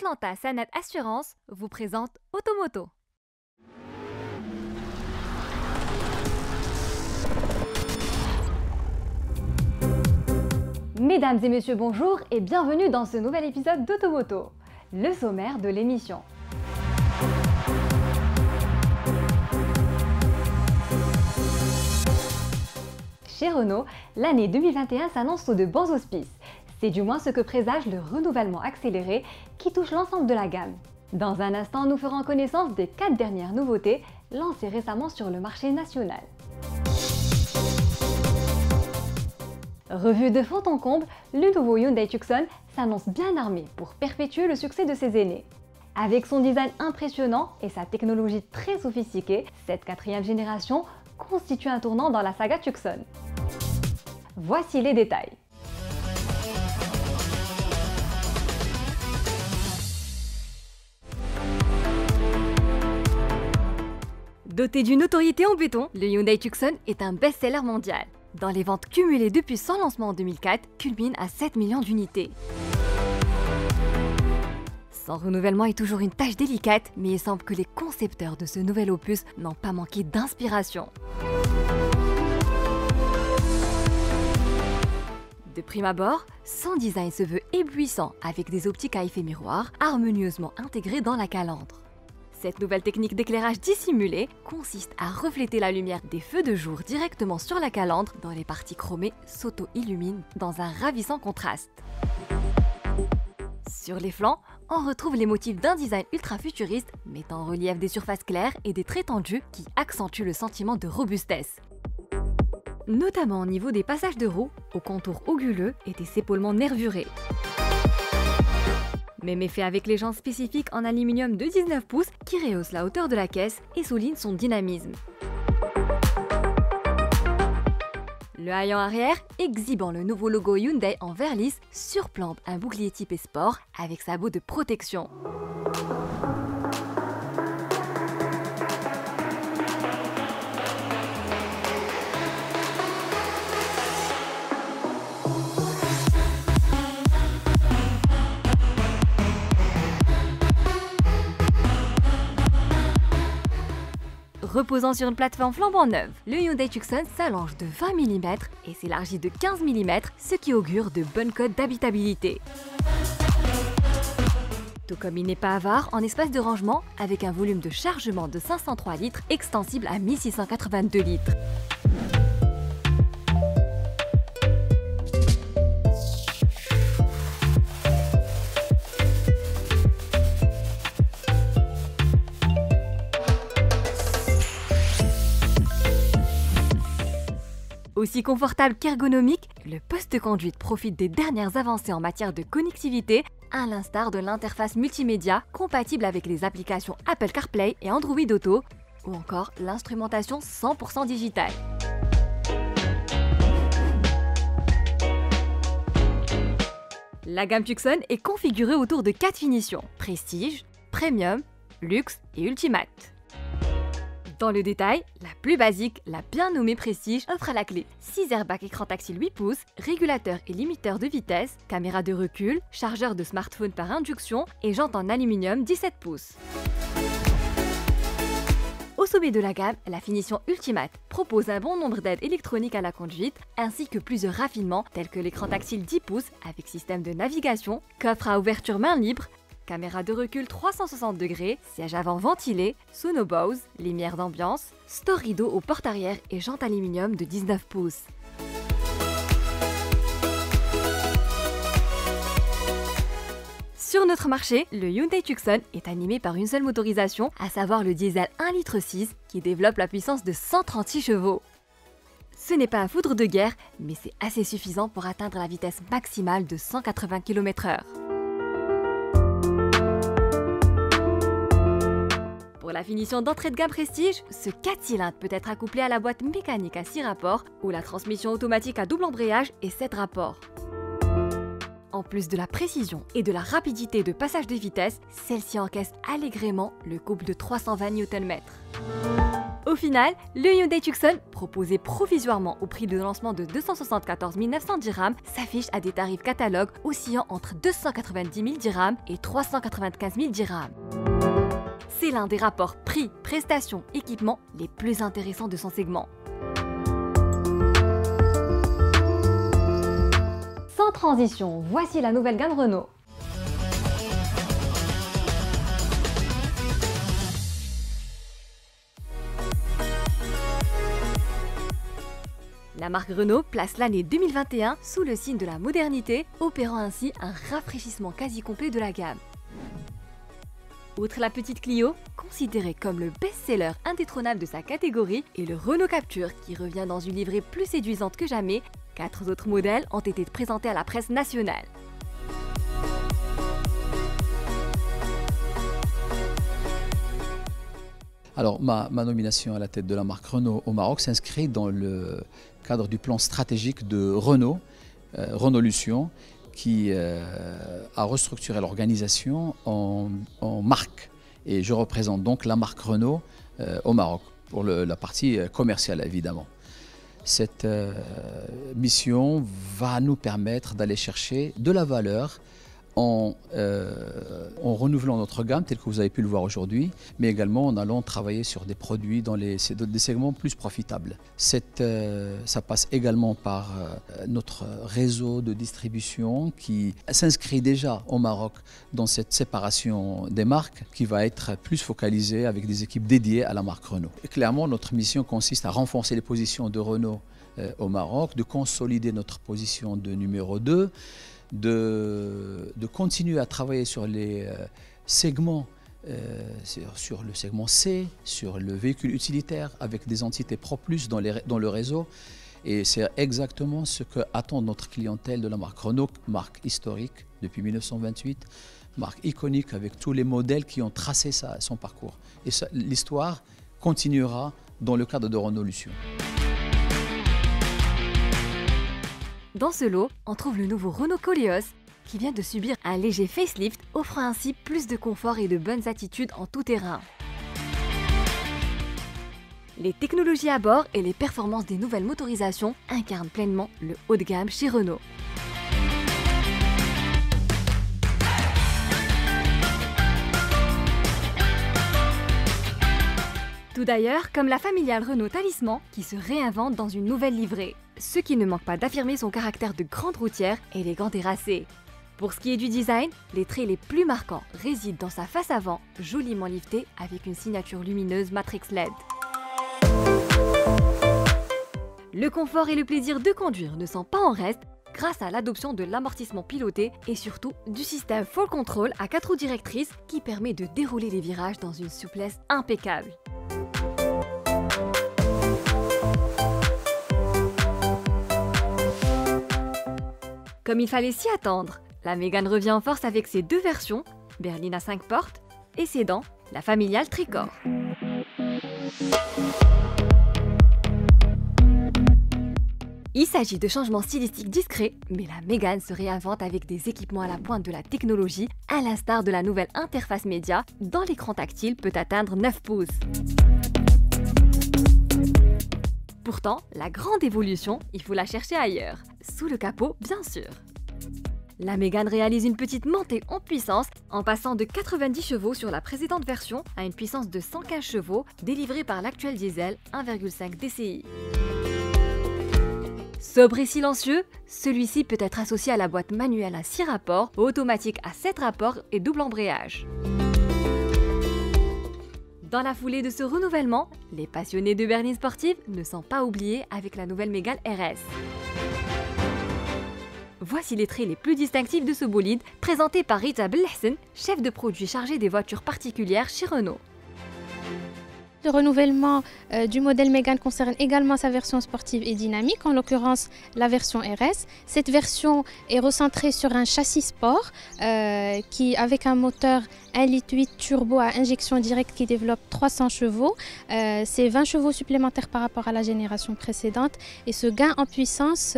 Atlanta Sanet Assurance vous présente Automoto. Mesdames et messieurs, bonjour et bienvenue dans ce nouvel épisode d'Automoto. Le sommaire de l'émission. Chez Renault, l'année 2021 s'annonce sous de bons auspices. C'est du moins ce que présage le renouvellement accéléré qui touche l'ensemble de la gamme. Dans un instant, nous ferons connaissance des 4 dernières nouveautés lancées récemment sur le marché national. Revue de fond en comble, le nouveau Hyundai Tucson s'annonce bien armé pour perpétuer le succès de ses aînés. Avec son design impressionnant et sa technologie très sophistiquée, cette 4e génération constitue un tournant dans la saga Tucson. Voici les détails. Doté d'une notoriété en béton, le Hyundai Tucson est un best-seller mondial. Dans les ventes cumulées depuis son lancement en 2004, culmine à 7 millions d'unités. Son renouvellement est toujours une tâche délicate, mais il semble que les concepteurs de ce nouvel opus n'ont pas manqué d'inspiration. De prime abord, son design se veut éblouissant avec des optiques à effet miroir harmonieusement intégrées dans la calandre. Cette nouvelle technique d'éclairage dissimulé consiste à refléter la lumière des feux de jour directement sur la calandre dont les parties chromées s'auto-illuminent dans un ravissant contraste. Sur les flancs, on retrouve les motifs d'un design ultra-futuriste mettant en relief des surfaces claires et des traits tendus qui accentuent le sentiment de robustesse. Notamment au niveau des passages de roues, aux contours anguleux et des épaulements nervurés. Même effet avec les jantes spécifiques en aluminium de 19 pouces qui rehaussent la hauteur de la caisse et soulignent son dynamisme. Le haillon arrière, exhibant le nouveau logo Hyundai en verre lisse, surplombe un bouclier typé sport avec sabot de protection. Reposant sur une plateforme flambant neuve, le Hyundai Tucson s'allonge de 20 mm et s'élargit de 15 mm, ce qui augure de bonnes cotes d'habitabilité. Tout comme il n'est pas avare en espace de rangement, avec un volume de chargement de 503 litres extensible à 1682 litres. Aussi confortable qu'ergonomique, le poste de conduite profite des dernières avancées en matière de connectivité, à l'instar de l'interface multimédia compatible avec les applications Apple CarPlay et Android Auto, ou encore l'instrumentation 100% digitale. La gamme Tucson est configurée autour de 4 finitions: Prestige, Premium, Luxe et Ultimate. Dans le détail, la plus basique, la bien nommée Prestige, offre à la clé 6 airbags écran tactile 8 pouces, régulateur et limiteur de vitesse, caméra de recul, chargeur de smartphone par induction et jantes en aluminium 17 pouces. Au sommet de la gamme, la finition Ultimate propose un bon nombre d'aides électroniques à la conduite, ainsi que plusieurs raffinements tels que l'écran tactile 10 pouces avec système de navigation, coffre à ouverture main libre, caméra de recul 360 degrés, siège avant ventilé, sono Bose, lumière d'ambiance, store rideau aux portes arrière et jantes aluminium de 19 pouces. Sur notre marché, le Hyundai Tucson est animé par une seule motorisation, à savoir le diesel 1,6 litre qui développe la puissance de 136 chevaux. Ce n'est pas un foudre de guerre, mais c'est assez suffisant pour atteindre la vitesse maximale de 180 km/h. Pour la finition d'entrée de gamme Prestige, ce 4 cylindres peut être accouplé à la boîte mécanique à 6 rapports ou la transmission automatique à double embrayage et 7 rapports. En plus de la précision et de la rapidité de passage des vitesses, celle-ci encaisse allègrement le couple de 320 Nm. Au final, le Hyundai Tucson, proposé provisoirement au prix de lancement de 274 900 dirhams, s'affiche à des tarifs catalogues oscillant entre 290 000 dirhams et 395 000 dirhams. C'est l'un des rapports prix, prestations, équipements les plus intéressants de son segment. Sans transition, voici la nouvelle gamme Renault. La marque Renault place l'année 2021 sous le signe de la modernité, opérant ainsi un rafraîchissement quasi complet de la gamme. Outre la petite Clio, considérée comme le best-seller indétrônable de sa catégorie, et le Renault Captur qui revient dans une livrée plus séduisante que jamais, 4 autres modèles ont été présentés à la presse nationale. Alors, ma nomination à la tête de la marque Renault au Maroc s'inscrit dans le cadre du plan stratégique de Renault, Renaulution, qui a restructuré l'organisation en marque. Et je représente donc la marque Renault au Maroc, pour la partie commerciale évidemment. Cette mission va nous permettre d'aller chercher de la valeur en renouvelant notre gamme, tel que vous avez pu le voir aujourd'hui, mais également en allant travailler sur des produits dans des segments plus profitables. Ça passe également par notre réseau de distribution qui s'inscrit déjà au Maroc dans cette séparation des marques qui va être plus focalisée avec des équipes dédiées à la marque Renault. Et clairement, notre mission consiste à renforcer les positions de Renault au Maroc, de consolider notre position de numéro 2, de continuer à travailler sur les segments, sur le segment C, sur le véhicule utilitaire avec des entités Pro Plus dans le réseau. Et c'est exactement ce que attend notre clientèle de la marque Renault, marque historique depuis 1928, marque iconique avec tous les modèles qui ont tracé son parcours. Et l'histoire continuera dans le cadre de Renaulution. Dans ce lot, on trouve le nouveau Renault Koleos qui vient de subir un léger facelift, offrant ainsi plus de confort et de bonnes attitudes en tout terrain. Les technologies à bord et les performances des nouvelles motorisations incarnent pleinement le haut de gamme chez Renault. Tout d'ailleurs comme la familiale Renault Talisman qui se réinvente dans une nouvelle livrée, ce qui ne manque pas d'affirmer son caractère de grande routière élégante et racée. Pour ce qui est du design, les traits les plus marquants résident dans sa face avant, joliment liftée avec une signature lumineuse Matrix LED. Le confort et le plaisir de conduire ne sont pas en reste grâce à l'adoption de l'amortissement piloté et surtout du système Full Control à 4 roues directrices qui permet de dérouler les virages dans une souplesse impeccable. Comme il fallait s'y attendre, la Mégane revient en force avec ses 2 versions, berline à 5 portes, et sédan, la familiale Tricorps. Il s'agit de changements stylistiques discrets, mais la Mégane se réinvente avec des équipements à la pointe de la technologie, à l'instar de la nouvelle interface média, dont l'écran tactile peut atteindre 9 pouces. Pourtant, la grande évolution, il faut la chercher ailleurs, sous le capot bien sûr. La Mégane réalise une petite montée en puissance en passant de 90 chevaux sur la précédente version à une puissance de 115 chevaux délivrée par l'actuel diesel 1,5 DCI. Sobre et silencieux, celui-ci peut être associé à la boîte manuelle à 6 rapports, automatique à 7 rapports et double embrayage. Dans la foulée de ce renouvellement, les passionnés de berline sportive ne sont pas oubliés avec la nouvelle Mégane RS. Voici les traits les plus distinctifs de ce bolide, présenté par Rita Belhassan, chef de produit chargé des voitures particulières chez Renault. Le renouvellement du modèle Mégane concerne également sa version sportive et dynamique, en l'occurrence la version RS. Cette version est recentrée sur un châssis sport qui, avec un moteur 1,8 litre turbo à injection directe qui développe 300 chevaux. C'est 20 chevaux supplémentaires par rapport à la génération précédente et ce gain en puissance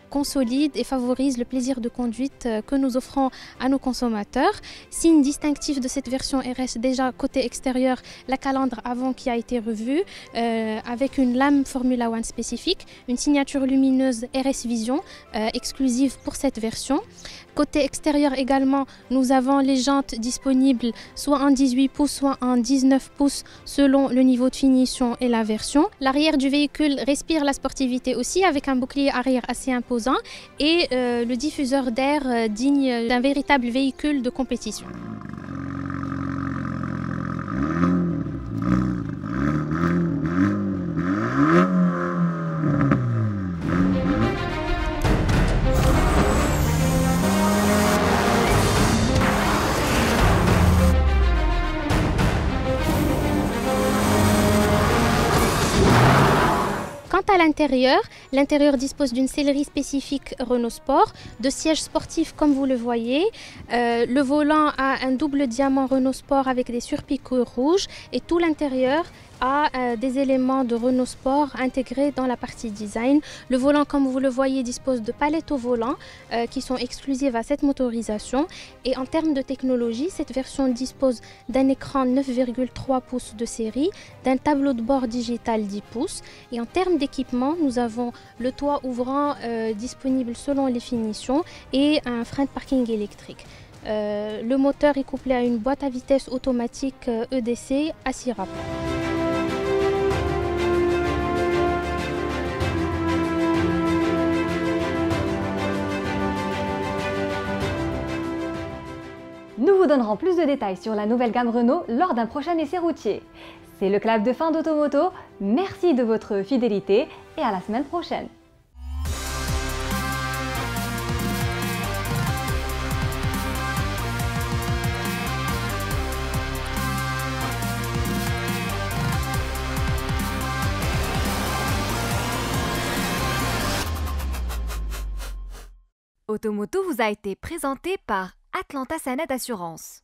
consolide et favorise le plaisir de conduite que nous offrons à nos consommateurs. Signe distinctif de cette version RS, déjà côté extérieur, la calandre avant qui a été revue avec une lame Formula One spécifique, une signature lumineuse RS Vision exclusive pour cette version. Côté extérieur également, nous avons les jantes disponibles soit en 18 pouces, soit en 19 pouces selon le niveau de finition et la version. L'arrière du véhicule respire la sportivité aussi avec un bouclier arrière assez imposant et le diffuseur d'air digne d'un véritable véhicule de compétition. Quant à l'intérieur dispose d'une sellerie spécifique Renault Sport, de sièges sportifs comme vous le voyez. Le volant a un double diamant Renault Sport avec des surpiqûres rouges et tout l'intérieur a des éléments de Renault Sport intégrés dans la partie design. Le volant, comme vous le voyez, dispose de palettes au volant qui sont exclusives à cette motorisation. Et en termes de technologie, cette version dispose d'un écran 9,3 pouces de série, d'un tableau de bord digital 10 pouces. Et en termes d'équipement, nous avons le toit ouvrant disponible selon les finitions et un frein de parking électrique. Le moteur est couplé à une boîte à vitesse automatique EDC à 6 rapports. Nous vous donnerons plus de détails sur la nouvelle gamme Renault lors d'un prochain essai routier. C'est le clap de fin d'Automoto. Merci de votre fidélité et à la semaine prochaine. Automoto vous a été présenté par Atlanta Sanet Assurance.